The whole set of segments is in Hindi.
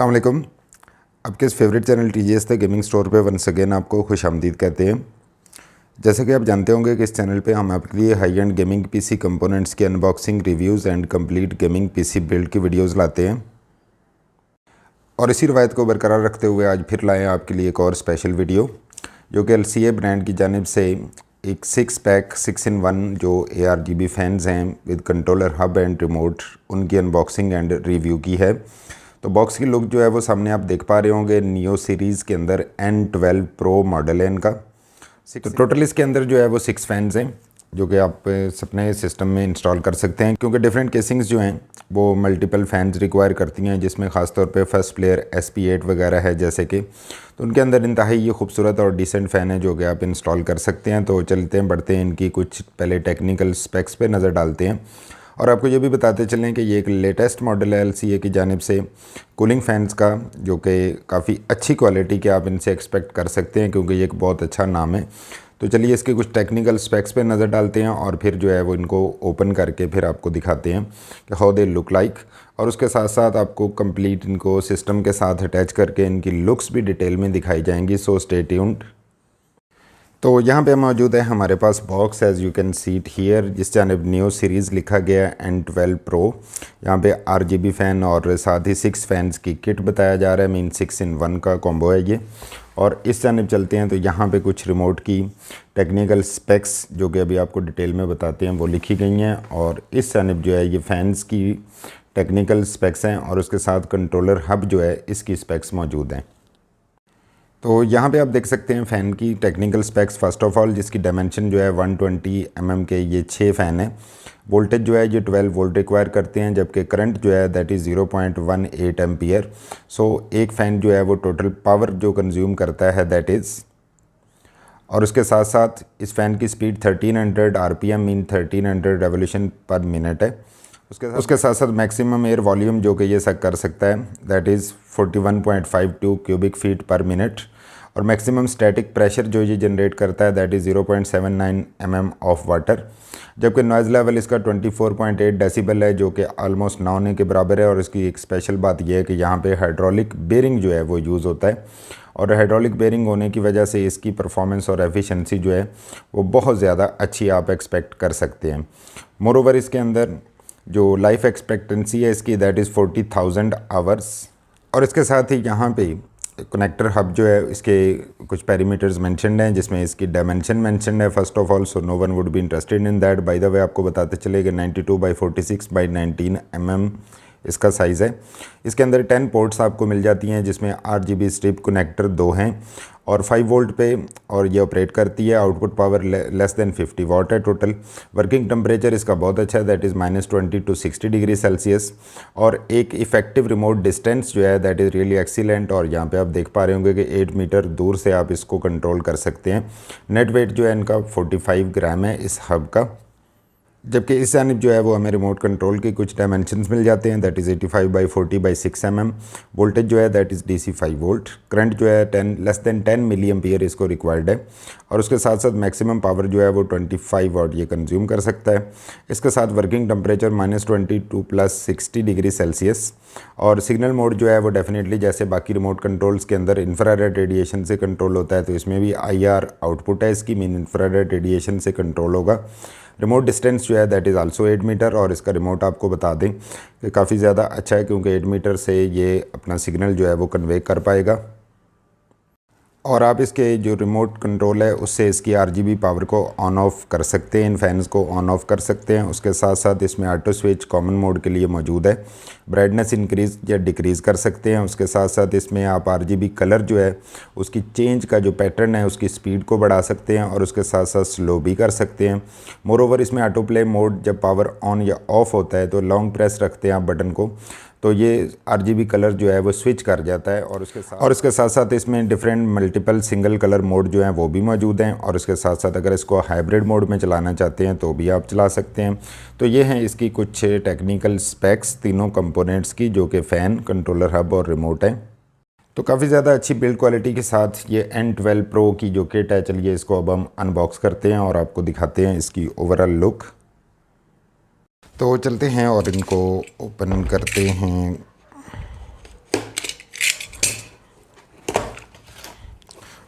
अस्सलाम वालेकुम। आपके इस favourite channel TGS the gaming store पे वंस अगेन आपको खुशामदीद कहते हैं। जैसे कि आप जानते होंगे कि इस चैनल पे हम आपके लिए high end gaming PC components की unboxing, reviews and complete gaming PC build की वीडियोस लाते हैं और इसी रवायत को बरकरार रखते हुए आज फिर लाए हैं आपके लिए एक और स्पेशल वीडियो, जो कि एलसीए ब्रांड की जानिब से एक 6 पैक 6 in 1 जो ARGB फैंस हैं with controller hub and remote, उनकी अनबॉक्सिंग एंड रिव्यू की है। तो बॉक्स की लुक जो है वो सामने आप देख पा रहे होंगे। नियो सीरीज़ के अंदर N12 प्रो मॉडल है इनका। तो टोटल इसके अंदर जो है वो 6 फैंस हैं जो कि आप अपने सिस्टम में इंस्टॉल कर सकते हैं, क्योंकि डिफरेंट केसिंग्स जो हैं वो मल्टीपल फैंस रिक्वायर करती हैं, जिसमें ख़ासतौर पे फर्स्ट प्लेयर SP8 वगैरह है जैसे कि, तो उनके अंदर इंतहाई ये खूबसूरत और डिसेंट फ़ैन है जो कि आप इंस्टॉल कर सकते हैं। तो चलते हैं बढ़ते हैं इनकी कुछ पहले टेक्निकल स्पेक्स पे नज़र डालते हैं और आपको ये भी बताते चलें कि ये एक लेटेस्ट मॉडल है एलसीए की जानिब से कूलिंग फ़ैन्स का, जो कि काफ़ी अच्छी क्वालिटी के आप इनसे एक्सपेक्ट कर सकते हैं, क्योंकि ये एक बहुत अच्छा नाम है। तो चलिए इसके कुछ टेक्निकल स्पेक्स पे नज़र डालते हैं और फिर जो है वो इनको ओपन करके फिर आपको दिखाते हैं कि हाउ दे लुक लाइक, और उसके साथ साथ आपको कंप्लीट इनको सिस्टम के साथ अटैच करके इनकी लुक्स भी डिटेल में दिखाई जाएंगी। So stay tuned. तो यहाँ पे मौजूद है हमारे पास box, as you can see it here, जिस जानिब न्यू सीरीज़ लिखा गया है N12 प्रो। यहाँ पे RGB फ़ैन और साथ ही 6 फैंस की किट बताया जा रहा है, मीन 6 in 1 का कॉम्बो है ये। और इस जानिब चलते हैं तो यहाँ पे कुछ रिमोट की टेक्निकल स्पेक्स जो कि अभी आपको डिटेल में बताते हैं वो लिखी गई हैं, और इस जानिब जो है ये फैंस की टेक्निकल स्पेक्स हैं और उसके साथ कंट्रोलर हब जो है इसकी स्पेक्स मौजूद हैं। तो यहाँ पे आप देख सकते हैं फ़ैन की technical specs. First of all जिसकी डायमेंशन जो है 120 mm के ये 6 फ़ैन है। वोल्टेज जो है ये 12 वोल्ट रिक्वायर करते हैं, जबकि करंट जो है दैट इज़ 0.18 एम्पियर। सो एक फ़ैन जो है वो टोटल पावर जो कंज्यूम करता है दैट इज़, और उसके साथ साथ इस फ़ैन की स्पीड 1300 RPM मीन 1300 रेवोल्यूशन पर मिनट है। उसके साथ साथ मैक्सिमम एयर वॉल्यूम जो कि ये कर सकता है दैट इज़ 41.52 क्यूबिक फीट पर मिनट, और मैक्सिमम स्टैटिक प्रेशर जो ये जनरेट करता है that is 0.79 mm of water, जबकि नॉइज़ लेवल इसका 24.8 डेसिबल है जो कि ऑलमोस्ट ना होने के बराबर है। और इसकी एक स्पेशल बात यह है कि यहाँ पे हाइड्रोलिक बेरिंग जो है वो यूज़ होता है, और हाइड्रोलिक बेरिंग होने की वजह से इसकी परफॉर्मेंस और एफिशिएंसी जो है वो बहुत ज़्यादा अच्छी आप एक्सपेक्ट कर सकते हैं। मोरोवर इसके अंदर जो लाइफ एक्सपेक्टेंसी है इसकी दैट इज़ 40,000 आवर्स, और इसके साथ ही यहाँ पे कनेक्टर हब जो है इसके कुछ पैरामीटर्स मेंशन्ड हैं, जिसमें इसकी डायमेंशन मेंशन्ड है first of all, so no one would be interested in that. By the way आपको बताते चले कि 92x46x19 mm इसका साइज़ है। इसके अंदर 10 पोर्ट्स आपको मिल जाती हैं, जिसमें RGB स्ट्रिप कनेक्टर 2 हैं और 5 वोल्ट पे, और ये ऑपरेट करती है। आउटपुट पावर लेस देन 50 वाट है टोटल। वर्किंग टेम्परेचर इसका बहुत अच्छा है that is -20 to 60 degree Celsius, और एक इफेक्टिव रिमोट डिस्टेंस जो है दैट इज़ रियली एक्सीलेंट। और यहाँ पे आप देख पा रहे होंगे कि 8 मीटर दूर से आप इसको कंट्रोल कर सकते हैं। नेट वेट जो है इनका 45 ग्राम है इस हब का, जबकि इस जानिब जो है वो हमें रिमोट कंट्रोल के कुछ डायमेंशंस मिल जाते हैं दैट इज़ 85/40/6 mm। वोल्टेज जो है that is DC 5 volt. Current जो है 10 मिली एम्पियर इसको रिक्वायर्ड है, और उसके साथ साथ मैक्सिमम पावर जो है वो 25 वाट ये कंज्यूम कर सकता है। इसके साथ working temperature -20 to +60 degree Celsius, और सिग्नल मोड जो है वो डेफिनेटली जैसे बाकी रिमोट कंट्रोल्स के अंदर इंफ्रारेड रेडिएशन से कंट्रोल होता है, तो इसमें भी IR आउटपुट है इसकी, मीन इंफ्रारेड रेडिएशन से कंट्रोल होगा। रिमोट डिस्टेंस जो है दैट इज़ आल्सो 8 मीटर, और इसका रिमोट आपको बता दें कि काफ़ी ज़्यादा अच्छा है, क्योंकि 8 मीटर से ये अपना सिग्नल जो है वो कन्वे कर पाएगा। और आप इसके जो रिमोट कंट्रोल है उससे इसकी RGB पावर को ऑन ऑफ कर सकते हैं, इन फैंस को ऑन ऑफ कर सकते हैं। उसके साथ साथ इसमें ऑटो स्विच कॉमन मोड के लिए मौजूद है, ब्राइटनेस इंक्रीज़ या डिक्रीज़ कर सकते हैं। उसके साथ साथ इसमें आप RGB कलर जो है उसकी चेंज का जो पैटर्न है उसकी स्पीड को बढ़ा सकते हैं, और उसके साथ साथ स्लो भी कर सकते हैं। मोरोवर इसमें ऑटो प्ले मोड जब पावर ऑन या ऑफ होता है तो लॉन्ग प्रेस रखते हैं आप बटन को, तो ये RGB कलर जो है वो स्विच कर जाता है। और उसके साथ साथ इसमें different multiple single colour mode जो हैं वो भी मौजूद हैं, और उसके साथ साथ अगर इसको हाइब्रिड मोड में चलाना चाहते हैं तो भी आप चला सकते हैं। तो ये हैं इसकी कुछ टेक्निकल स्पेक्स तीनों कंपोनेंट्स की, जो कि फ़ैन, कंट्रोलर हब और रिमोट है। तो काफ़ी ज़्यादा अच्छी बिल्ड क्वालिटी के साथ ये N12 प्रो की जो किट है, चलिए इसको अब हम अनबॉक्स करते हैं और आपको दिखाते हैं इसकी ओवरऑल लुक। तो चलते हैं और इनको ओपन करते हैं।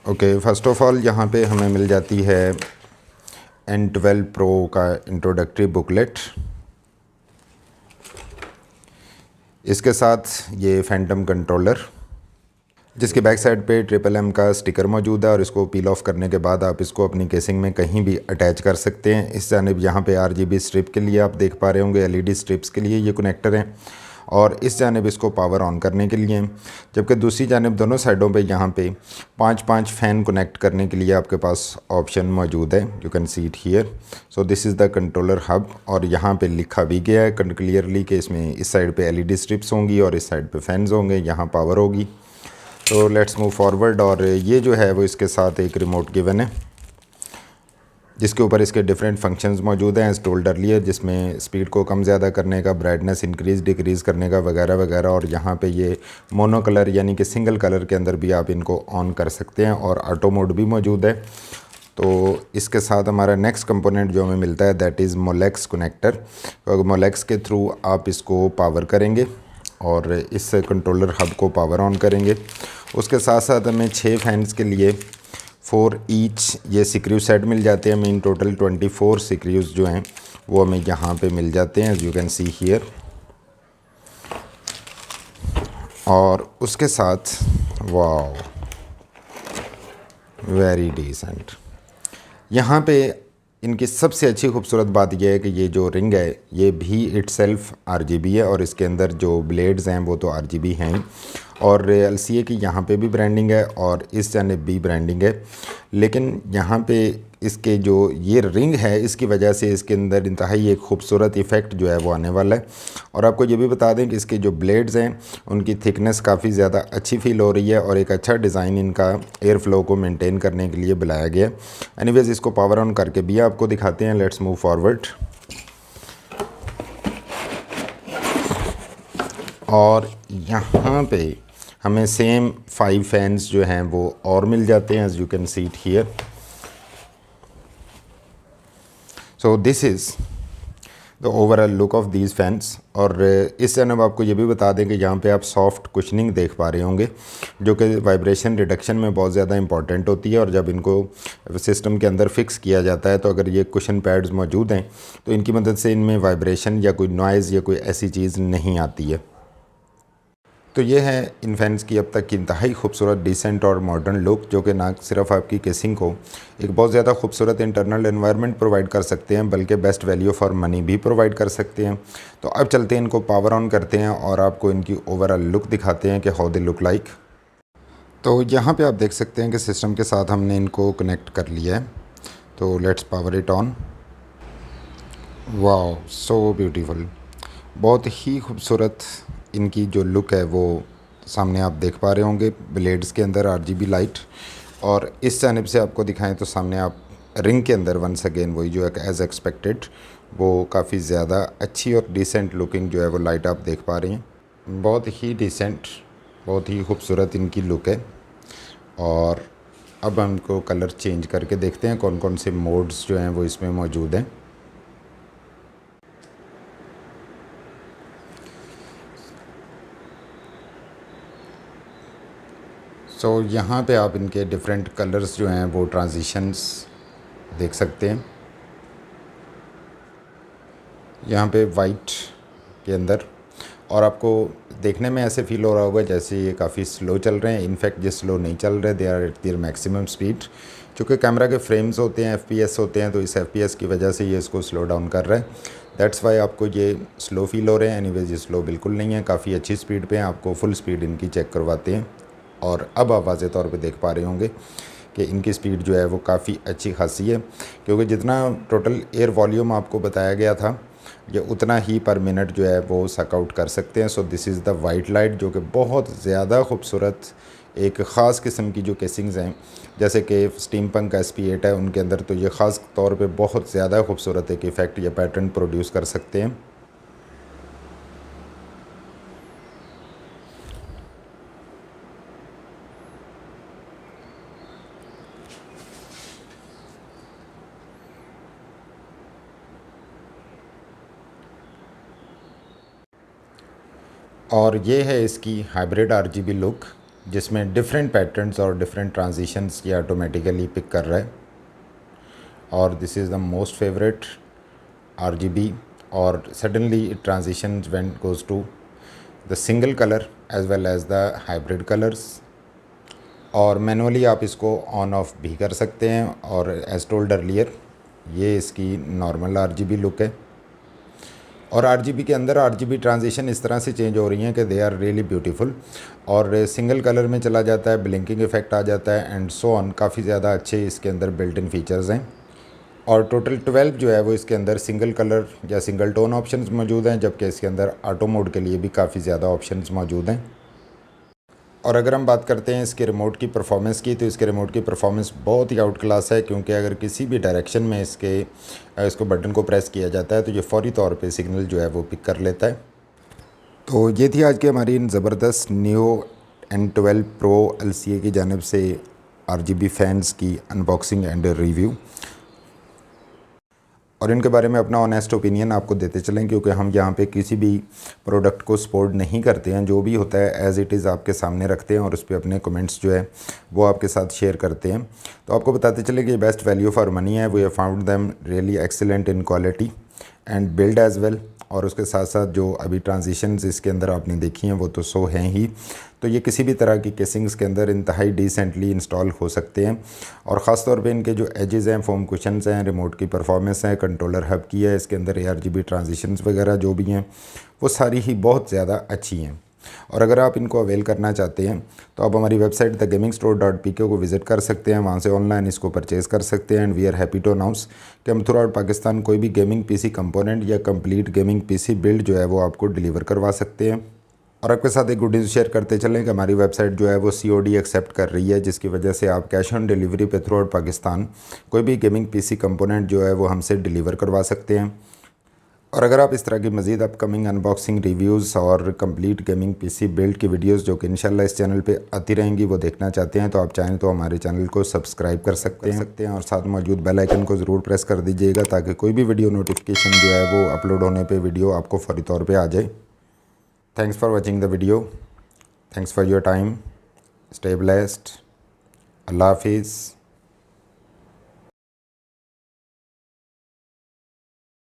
ओके, फ़र्स्ट ऑफ़ ऑल यहाँ पे हमें मिल जाती है N12 Pro का इंट्रोडक्टरी बुकलेट। इसके साथ ये फैंटम कंट्रोलर, जिसके बैक साइड पे ट्रिपल एम का स्टिकर मौजूद है और इसको पील ऑफ करने के बाद आप इसको अपनी केसिंग में कहीं भी अटैच कर सकते हैं। इस जानिब यहाँ पे RGB स्ट्रिप के लिए आप देख पा रहे होंगे, LED स्ट्रिप्स के लिए ये कनेक्टर हैं, और इस जानिब इसको पावर ऑन करने के लिए, जबकि दूसरी जानिब दोनों साइडों पे यहाँ पे 5-5 फ़ैन कनेक्ट करने के लिए आपके पास ऑप्शन मौजूद है। You can see it here. So this is the controller hub, और यहाँ पे लिखा भी गया है क्लियरली कि इसमें इस साइड पे LED स्ट्रिप्स होंगी और इस साइड पे फैंस होंगे, यहाँ पावर होगी। तो लेट्स मूव फॉरवर्ड, और ये जो है वो इसके साथ एक रिमोट गिवन है, जिसके ऊपर इसके डिफरेंट फंक्शंस मौजूद हैं एज टोल्ड अर्लियर, जिसमें स्पीड को कम ज़्यादा करने का, ब्राइटनेस इंक्रीज़ डिक्रीज़ करने का वगैरह वगैरह। और यहाँ पे ये मोनो कलर यानी कि सिंगल कलर के अंदर भी आप इनको ऑन कर सकते हैं, और ऑटो मोड भी मौजूद है। तो इसके साथ हमारा नेक्स्ट कंपोनेंट जो हमें मिलता है दैट इज़ मोलेक्स कनेक्टर। तो मोलेक्स के थ्रू आप इसको पावर करेंगे और इस कंट्रोलर हब को पावर ऑन करेंगे। उसके साथ साथ हमें 6 फैंस के लिए 4 ईच ये सिक्रू सेट मिल जाते हैं। हमें इन टोटल 24 सिक्रूज जो हैं वो हमें यहाँ पे मिल जाते हैं, as you can see here. और उसके साथ वाओ, वेरी डिसेंट। यहाँ पे इनकी सबसे अच्छी खूबसूरत बात यह है कि ये जो रिंग है ये भी इटसेल्फ RGB है, और इसके अंदर जो ब्लेड्स हैं वो तो RGB हैं, और LCA की यहाँ पे भी ब्रांडिंग है और इस जानिब भी ब्रांडिंग है। लेकिन यहाँ पे इसके जो ये रिंग है इसकी वजह से इसके अंदर इंतहाई एक खूबसूरत इफ़ेक्ट जो है वो आने वाला है। और आपको ये भी बता दें कि इसके जो ब्लेड्स हैं उनकी थिकनेस काफ़ी ज़्यादा अच्छी फील हो रही है, और एक अच्छा डिज़ाइन इनका एयर फ्लो को मेंटेन करने के लिए बनाया गया है। एनीवेज़ इसको पावर ऑन करके भी आपको दिखाते हैं। Let's move forward. और यहाँ पे हमें सेम 5 फैंस जो हैं वो और मिल जाते हैं, as you can see it here. So this is the overall look of these fans. और इस जनाब आपको ये भी बता दें कि यहाँ पे आप सॉफ्ट कुशनिंग देख पा रहे होंगे, जो कि वाइब्रेशन रिडक्शन में बहुत ज़्यादा इंपॉर्टेंट होती है। और जब इनको सिस्टम के अंदर फिक्स किया जाता है तो अगर ये कुशन पैड्स मौजूद हैं तो इनकी मदद से इनमें वाइब्रेशन या कोई नॉइज़ या कोई ऐसी चीज़ नहीं आती है। तो ये है इन फैंस की अब तक की इंतहाई खूबसूरत डिसेंट और मॉडर्न लुक, जो कि ना सिर्फ आपकी केसिंग को एक बहुत ज़्यादा खूबसूरत इंटरनल एनवायरनमेंट प्रोवाइड कर सकते हैं, बल्कि बेस्ट वैल्यू फॉर मनी भी प्रोवाइड कर सकते हैं। तो अब चलते हैं, इनको पावर ऑन करते हैं और आपको इनकी ओवरऑल लुक दिखाते हैं कि हाउ दे लुक लाइक। तो यहाँ पे आप देख सकते हैं कि सिस्टम के साथ हमने इनको कनेक्ट कर लिया है। तो let's power it on. Wow, so beautiful. बहुत ही खूबसूरत इनकी जो लुक है वो सामने आप देख पा रहे होंगे, ब्लेड्स के अंदर RGB लाइट। और इस जानिब से आपको दिखाएं तो सामने आप रिंग के अंदर वंस अगेन वही जो है एज़ एक्सपेक्टेड वो काफ़ी ज़्यादा अच्छी और डिसेंट लुकिंग जो है वो लाइट आप देख पा रहे हैं। बहुत ही डिसेंट, बहुत ही खूबसूरत इनकी लुक है। और अब हम इनको कलर चेंज करके देखते हैं कौन कौन से मोड्स जो हैं वो इसमें मौजूद हैं। सो यहाँ पे आप इनके डिफरेंट कलर्स जो हैं वो ट्रांजिशंस देख सकते हैं। यहाँ पे वाइट के अंदर, और आपको देखने में ऐसे फील हो रहा होगा जैसे ये काफ़ी स्लो चल रहे हैं। इनफैक्ट ये स्लो नहीं चल रहे, they are at their maximum speed. चूँकि कैमरा के फ्रेम्स होते हैं, FPS होते हैं, तो इस FPS की वजह से ये इसको स्लो डाउन कर रहा है। दैट्स वाई आपको ये स्लो फील हो रहे हैं। एनीवेज ये स्लो बिल्कुल नहीं है, काफ़ी अच्छी स्पीड पे हैं। आपको फुल स्पीड इनकी चेक करवाते हैं, और अब आप वाज़े तौर पे देख पा रहे होंगे कि इनकी स्पीड जो है वो काफ़ी अच्छी खासी है, क्योंकि जितना टोटल एयर वॉल्यूम आपको बताया गया था ये उतना ही पर मिनट जो है वो सक आउट कर सकते हैं। सो this is the white light, जो कि बहुत ज़्यादा खूबसूरत एक ख़ास किस्म की जो केसिंग्स हैं, जैसे कि स्टीम पंक SP8 है उनके अंदर, तो ये ख़ास तौर पे बहुत ज़्यादा खूबसूरत एक इफ़ेक्ट या पैटर्न प्रोड्यूस कर सकते हैं। और ये है इसकी हाइब्रिड RGB लुक। जिसमें डिफरेंट पैटर्न्स और डिफरेंट ट्रांजिशंस ये ऑटोमेटिकली पिक कर रहा है। और this is the most favourite RGB, और suddenly it transitions when goes to the single colour as well as the hybrid colours. और मैनुअली आप इसको ऑन ऑफ भी कर सकते हैं। और एज टोल्ड अर्लियर, ये इसकी नॉर्मल RGB लुक है। और RGB के अंदर RGB ट्रांजिशन इस तरह से चेंज हो रही हैं कि दे आर रियली ब्यूटीफुल। और सिंगल कलर में चला जाता है, ब्लिंकिंग इफेक्ट आ जाता है एंड सो ऑन। काफ़ी ज़्यादा अच्छे इसके अंदर बिल्ट इन फीचर्स हैं। और टोटल 12 जो है वो इसके अंदर सिंगल कलर या सिंगल टोन ऑप्शंस मौजूद हैं, जबकि इसके अंदर ऑटो मोड के लिए भी काफ़ी ज़्यादा ऑप्शंस मौजूद हैं। और अगर हम बात करते हैं इसके रिमोट की परफॉर्मेंस की, तो इसके रिमोट की परफॉर्मेंस बहुत ही आउट क्लास है, क्योंकि अगर किसी भी डायरेक्शन में इसको बटन को प्रेस किया जाता है तो ये फौरी तौर पे सिग्नल जो है वो पिक कर लेता है। तो ये थी आज की हमारी इन ज़बरदस्त न्यू N12 Pro LCA की जानिब से RGB फैंस की अनबॉक्सिंग एंड रिव्यू। और इनके बारे में अपना ऑनेस्ट ओपिनियन आपको देते चलें, क्योंकि हम यहाँ पे किसी भी प्रोडक्ट को सपोर्ट नहीं करते हैं। जो भी होता है एज़ इट इज़ आपके सामने रखते हैं और उस पर अपने कमेंट्स जो है वो आपके साथ शेयर करते हैं। तो आपको बताते चले कि बेस्ट वैल्यू फॉर मनी है। We have found them really excellent in quality and build as well. और उसके साथ साथ जो अभी ट्रांजिशंस इसके अंदर आपने देखी हैं वो तो सो हैं ही। तो ये किसी भी तरह की केसिंग्स के अंदर इंतहाई डिसेंटली इंस्टॉल हो सकते हैं। और ख़ास तौर पे इनके जो एजेस हैं, फोम कुशन्स हैं, रिमोट की परफॉर्मेंस है, कंट्रोलर हब की है, इसके अंदर ARGB ट्रांजिशंस वगैरह जो भी हैं वो सारी ही बहुत ज़्यादा अच्छी हैं। और अगर आप इनको अवेल करना चाहते हैं तो आप हमारी वेबसाइट thegamingstore.pk को विज़िट कर सकते हैं। वहाँ से ऑनलाइन इसको परचेज़ कर सकते हैं। And we are happy to announce कि हम थ्रू आउट पाकिस्तान कोई भी गेमिंग PC कंपोनेंट या कंप्लीट गेमिंग PC बिल्ड जो है वो आपको डिलीवर करवा सकते हैं। और आपके साथ एक गुड न्यूज़ शेयर करते चलें कि हमारी वेबसाइट जो है वो COD एक्सेप्ट कर रही है, जिसकी वजह से आप कैश ऑन डिलीवरी पे थ्रू आउट पाकिस्तान कोई भी गेमिंग PC कंपोनेंट जो है वो हमसे डिलीवर करवा सकते हैं। और अगर आप इस तरह की मज़ीद अपकमिंग अनबॉक्सिंग रिव्यूज़ और कंप्लीट गेमिंग PC बिल्ड की वीडियोस जो कि इंशाल्लाह इस चैनल पे आती रहेंगी वो देखना चाहते हैं, तो आप चाहें तो हमारे चैनल को सब्सक्राइब कर सकते हैं और साथ मौजूद बेल आइकन को ज़रूर प्रेस कर दीजिएगा, ताकि कोई भी वीडियो नोटिफिकेशन जो है वो अपलोड होने पर वीडियो आपको फौरी तौर पर आ जाए। Thanks for watching the video. Thanks for your time. Stay blessed. अल्लाह हाफिज़।